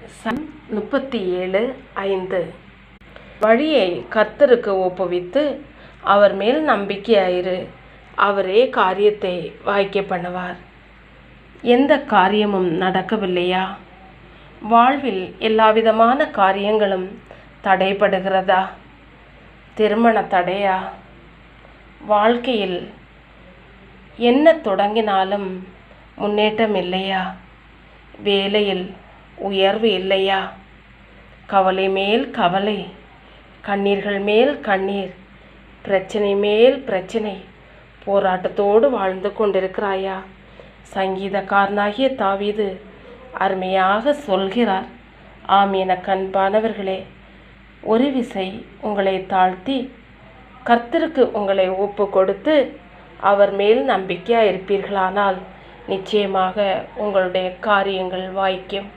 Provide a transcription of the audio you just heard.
37:5 வழியை கர்த்தருக்கு ஒப்புவித்து அவர் மேல் நம்பிக்கையாயிரு, அவரே காரியத்தை வாய்க்க பண்ணுவார். எந்த காரியமும் நடக்கவில்லையா? வாழ்வில் எல்லாவிதமான காரியங்களும் தடைபடுகிறதா? திருமண தடையா? வாழ்க்கையில் என்ன தொடங்கினாலும் முன்னேற்றம் இல்லையா? வேலையில் உயர்வு இல்லையா? கவலை மேல் கவலை, கண்ணீர்கள் மேல் கண்ணீர், பிரச்சனை மேல் பிரச்சனை, போராட்டத்தோடு வாழ்ந்து கொண்டிருக்கிறாயா? சங்கீதக்காரனாகிய தாவீது அருமையாக சொல்கிறார். ஆம், என கண்பானவர்களே, ஒரு விசை உங்களை தாழ்த்தி கர்த்தருக்கு உங்களை ஒப்பு கொடுத்து அவர் மேல் நம்பிக்கையாக இருப்பீர்களானால் நிச்சயமாக உங்களுடைய காரியங்கள் வாய்க்கும்.